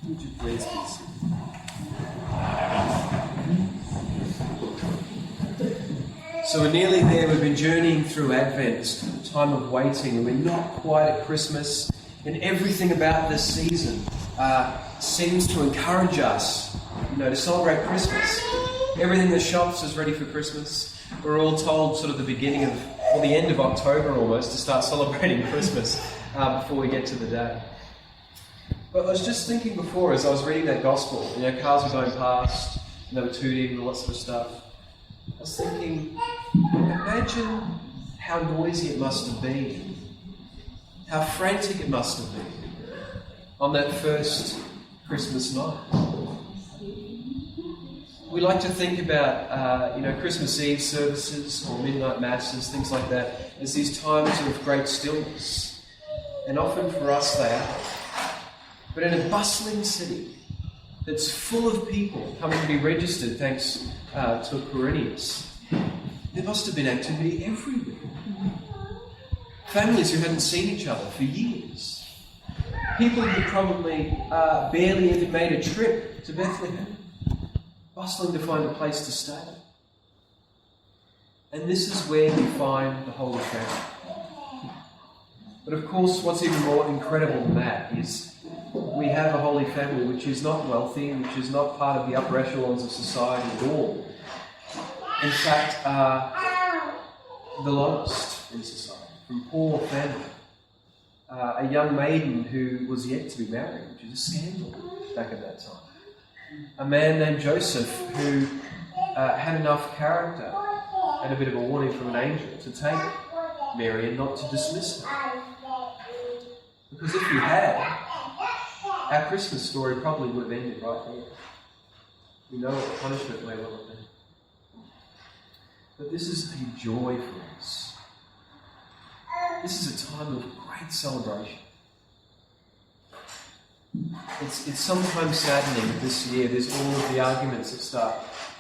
Would you please be seated? So we're nearly there. We've been journeying through Advent, a time of waiting, and we're not quite at Christmas. And everything about this season seems to encourage us, to celebrate Christmas. Everything in the shops is ready for Christmas. We're all told sort of the beginning of, or the end of October almost, to start celebrating Christmas before we get to the day. But I was just thinking before, as I was reading that gospel, cars were going past, and they were tooting and all that sort of stuff. I was thinking, imagine how noisy it must have been, how frantic it must have been on that first Christmas night. We like to think about, Christmas Eve services or midnight masses, things like that, as these times of great stillness. And often for us they are. But in a bustling city that's full of people coming to be registered thanks to Quirinius, there must have been activity everywhere. Families who hadn't seen each other for years. People who probably barely even made a trip to Bethlehem, bustling to find a place to stay. And this is where we find the Holy Family. But of course, what's even more incredible than that is we have a Holy Family which is not wealthy, which is not part of the upper echelons of society at all. In fact, the lowest in society, from poor family. A young maiden who was yet to be married, which is a scandal back at that time. A man named Joseph who had enough character and a bit of a warning from an angel to take Mary and not to dismiss her. Because if you had, our Christmas story probably would have ended right there. We know what the punishment may well have been. But this is a joy for us. This is a time of great celebration. It's sometimes saddening that this year there's all of the arguments that start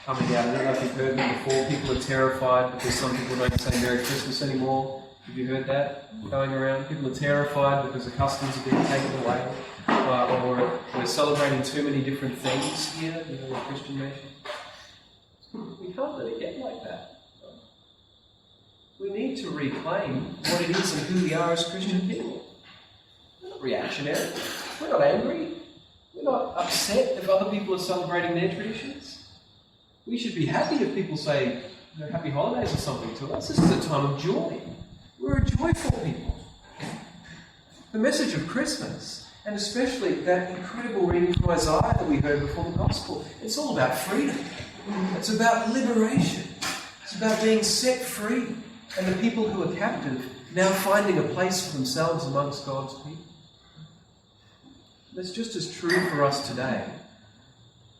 coming out. I don't know if you've heard them before. People are terrified because some people don't say Merry Christmas anymore. Have you heard that going around? People are terrified because the customs are being taken away. Or we're celebrating too many different things here, in a Christian nation. We can't let it get like that. We need to reclaim what it is and who we are as Christian people. We're not reactionary. We're not angry. We're not upset if other people are celebrating their traditions. We should be happy if people say happy holidays or something to us. This is a time of joy. We're a joyful people. The message of Christmas, and especially that incredible reading from Isaiah that we heard before the Gospel, it's all about freedom. It's about liberation. It's about being set free. And the people who are captive now finding a place for themselves amongst God's people. That's just as true for us today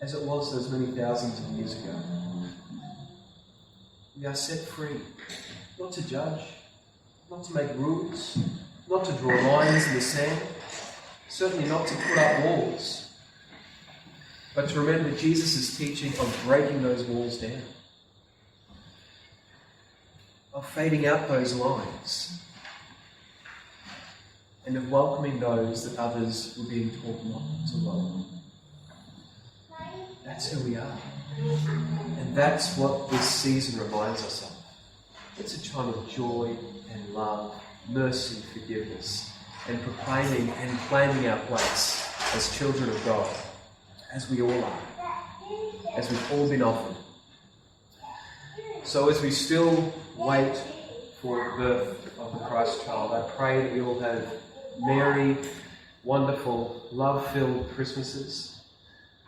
as it was those many thousands of years ago. We are set free, not to judge, not to make rules, not to draw lines in the sand, certainly not to put up walls, but to remember Jesus' teaching of breaking those walls down, of fading out those lines, and of welcoming those that others were being taught not to welcome. That's who we are. And that's what this season reminds us of. It's a time of joy and love, mercy, forgiveness, and proclaiming and claiming our place as children of God, as we all are, as we've all been offered. So as we still wait for the birth of the Christ child, I pray that we all have merry, wonderful, love-filled Christmases.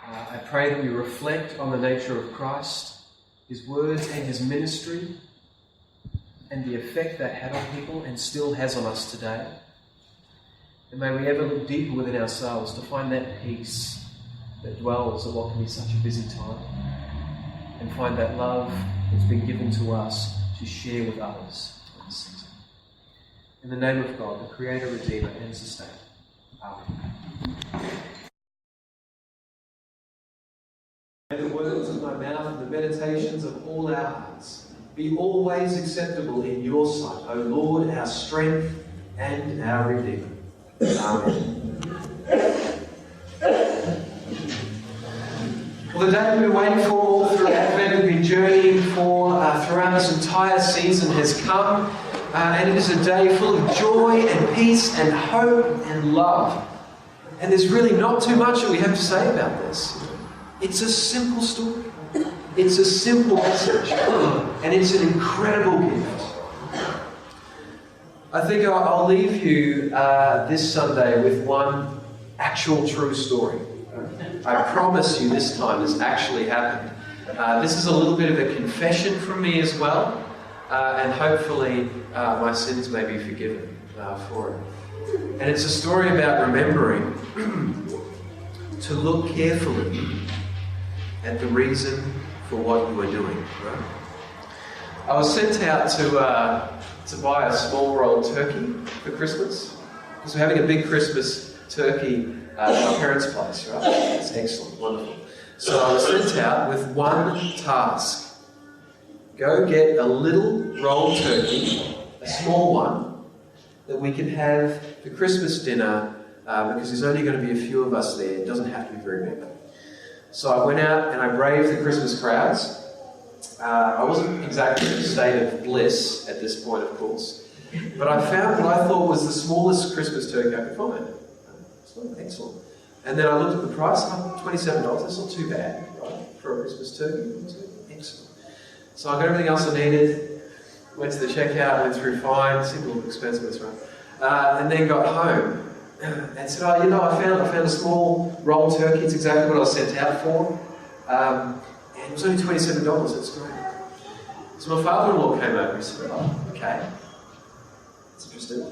I pray that we reflect on the nature of Christ, his words and his ministry, and the effect that had on people and still has on us today. And may we ever look deeper within ourselves to find that peace that dwells in what can be such a busy time, and find that love that's been given to us to share with others in this season. In the name of God, the Creator, Redeemer, and Sustainer. Amen. May the words of my mouth and the meditations of all our hearts be always acceptable in your sight, O Lord, our strength and our Redeemer. Amen. Well, the day we've been waiting for all through Advent, we've been journeying for throughout this entire season has come, and it is a day full of joy and peace and hope and love. And there's really not too much that we have to say about this. It's a simple story. It's a simple message, and it's an incredible gift. I think I'll leave you this Sunday with one actual true story. I promise you this time has actually happened. This is a little bit of a confession from me as well, and hopefully my sins may be forgiven for it. And it's a story about remembering to look carefully at the reason for what you are doing. Right? I was sent out to buy a small rolled turkey for Christmas, because we're having a big Christmas turkey at my parents' place, right? It's excellent, wonderful. So I was sent out with one task. Go get a little rolled turkey, a small one, that we can have for Christmas dinner, because there's only going to be a few of us there. It doesn't have to be very big. So I went out and I braved the Christmas crowds. I wasn't exactly in a state of bliss at this point, of course, but I found what I thought was the smallest Christmas turkey I could find. Excellent. And then I looked at the price, $27. That's not too bad, right, for a Christmas turkey. Excellent. So I got everything else I needed, went to the checkout, went through fine, simple, expensive, that's right. And then got home and said, I found a small rolled turkey. It's exactly what I was sent out for. And it was only $27. That's great. So my father-in-law came over and said, okay, that's interesting.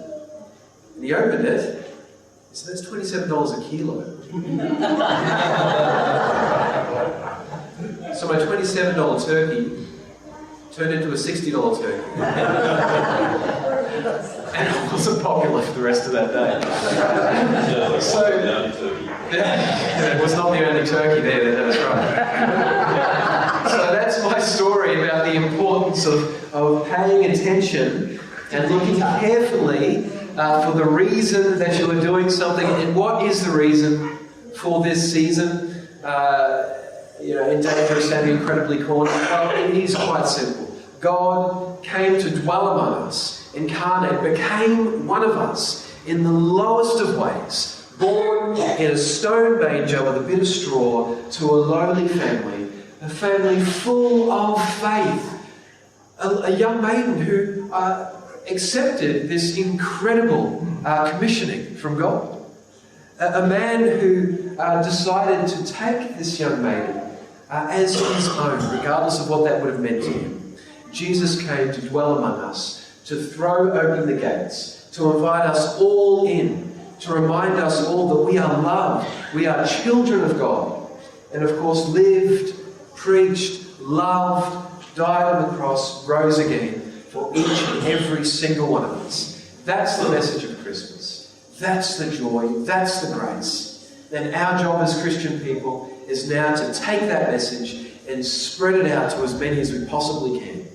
And he opened it. So that's $27 a kilo. So my $27 turkey turned into a $60 turkey. And it wasn't popular for the rest of that day. So, it was not the only turkey there, that's right. So that's my story about the importance of paying attention and looking carefully for the reason that you are doing something. And what is the reason for this season? In danger of sounding incredibly corny. Well, it is quite simple. God came to dwell among us, incarnate, became one of us in the lowest of ways, born in a stone manger with a bit of straw to a lowly family, a family full of faith, a young maiden who accepted this incredible commissioning from God. A man who decided to take this young maiden as his own, regardless of what that would have meant to him. Jesus came to dwell among us, to throw open the gates, to invite us all in, to remind us all that we are loved, we are children of God, and of course lived, preached, loved, died on the cross, rose again, for each and every single one of us. That's the message of Christmas. That's the joy. That's the grace. And our job as Christian people is now to take that message and spread it out to as many as we possibly can.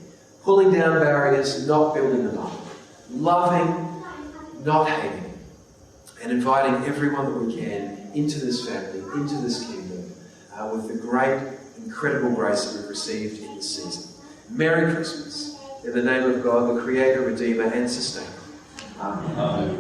Pulling down barriers, not building them up. Loving, not hating. And inviting everyone that we can into this family, into this kingdom, with the great, incredible grace that we've received in this season. Merry Christmas. In the name of God, the Creator, Redeemer, and Sustainer. Amen.